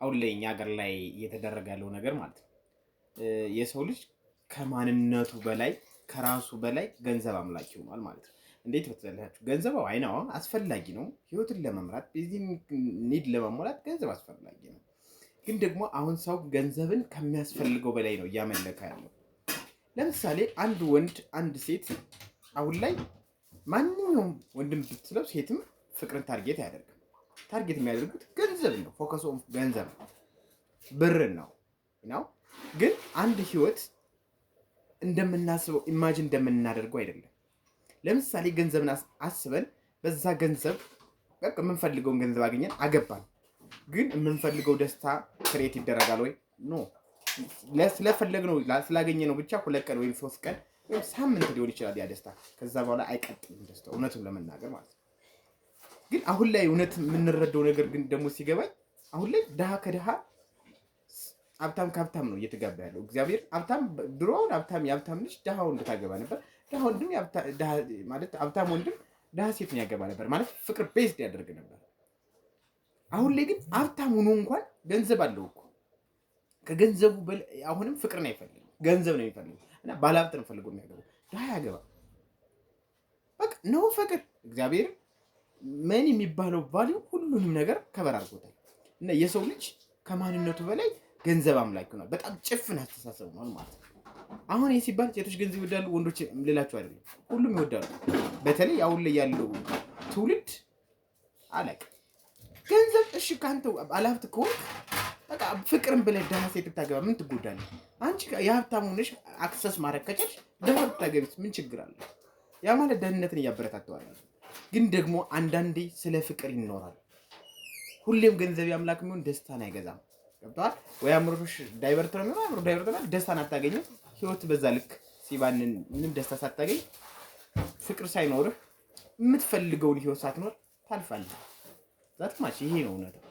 አሁን ላይ እኛ ሀገር ላይ እየተደረገ ያለው ነገር ማለት ነው። የሰው ልጅ ከማንነቱ በላይ ከራሱ በላይ ገንዘብ አምላኪ ሆኗል ማለት ነው። እንዴት በተዘላችሁ ገንዘብ አይናው አስፈላጊ ነው። ህይወትን ለመምራት በዚህ ኒድ ለመሞላት ገንዘብ አስፈላጊ ነው። ግን ደግሞ አሁን ሰው ገንዘብን ከሚያስፈልገው በላይ ነው እያመለከ ያለው። ለምሳሌ አንድ ወንድ አንድ ሴት አሁን ላይ ማንኛውም ወንድም ብትለው ሴትም ፍቅርን ታርጌት አያደርግም። ታርጌት የሚያደርጉት ገንዘብ ነው። ፎከስ ኦን ገንዘብ ነው፣ ብር ነው። ግን አንድ ህይወት እንደምናስበው ኢማጂን እንደምናደርገው አይደለም። ለምሳሌ ገንዘብን አስበን በዛ ገንዘብ በቃ የምንፈልገውን ገንዘብ አገኘን አገባን። ግን የምንፈልገው ደስታ ክሬት ይደረጋል ወይ? ኖ። ስለፈለግነው ስላገኘነው ብቻ 2 ቀን ወይም 3 ቀን ወይም ሳምንት ሊሆን ይችላል ያ ደስታ። ከዛ በኋላ አይቀጥልም ደስታው፣ እውነቱን ለመናገር ማለት ነው። ግን አሁን ላይ እውነት የምንረዳው ነገር ግን ደግሞ ሲገባኝ አሁን ላይ ድሃ ከድሃ ሀብታም ከሀብታም ነው እየተጋባ ያለው። እግዚአብሔር ሀብታም ድሮውን የሀብታም ልጅ ድሃ ወንድ ታገባ ነበር። ድሃ ወንድም ማለት ሀብታም ወንድም ድሃ ሴትን ያገባ ነበር ማለት ፍቅር ቤዝድ ያደርግ ነበር። አሁን ላይ ግን ሀብታም ሆኖ እንኳን ገንዘብ አለው እኮ ከገንዘቡ በላይ አሁንም ፍቅርን አይፈልግም፣ ገንዘብ ነው የሚፈልገው እና ባለሀብት ነው ፈልጎ የሚያገባው። ድሃ ያገባ በቃ ነው ፍቅር። እግዚአብሔር ምን የሚባለው ቫልዩ ሁሉንም ነገር ከበር አድርጎታል። እና የሰው ልጅ ከማንነቱ በላይ ገንዘብ አምላኪ ሆኗል። በጣም ጭፍን አስተሳሰብ ነው ማለት ነው። አሁን ይህ ሲባል ሴቶች ገንዘብ ይወዳሉ፣ ወንዶች ሌላቸው አይደለም፣ ሁሉም ይወዳሉ። በተለይ አሁን ላይ ያለው ትውልድ አለቅ ገንዘብ እሺ፣ ካንተ ባለሀብት ከሆንክ በቃ ፍቅርን ብለህ ደሃ ሴት ብታገባ ምን ትጎዳለህ? አንቺ የሀብታም ሆነሽ አክሰስ ማድረግ ከቻልሽ ደሃ ብታገቢስ ምን ችግር አለ? ያ ማለት ደህንነትን እያበረታተዋል። ግን ደግሞ አንዳንዴ ስለ ፍቅር ይኖራል። ሁሌም ገንዘብ ያምላክ የሚሆን ደስታን አይገዛም። ገብቶሃል ወይ? አምሮሽ ዳይቨርት ነው የሚሆነው። አምሮ ዳይቨርት ማለት ደስታን አታገኝም። ህይወት በዛ ልክ ሲባንን ምንም ደስታ ሳታገኝ ፍቅር ሳይኖርህ የምትፈልገውን ህይወት ሳትኖር ታልፋለህ። ዛት ማች ይሄ ነው እውነታው።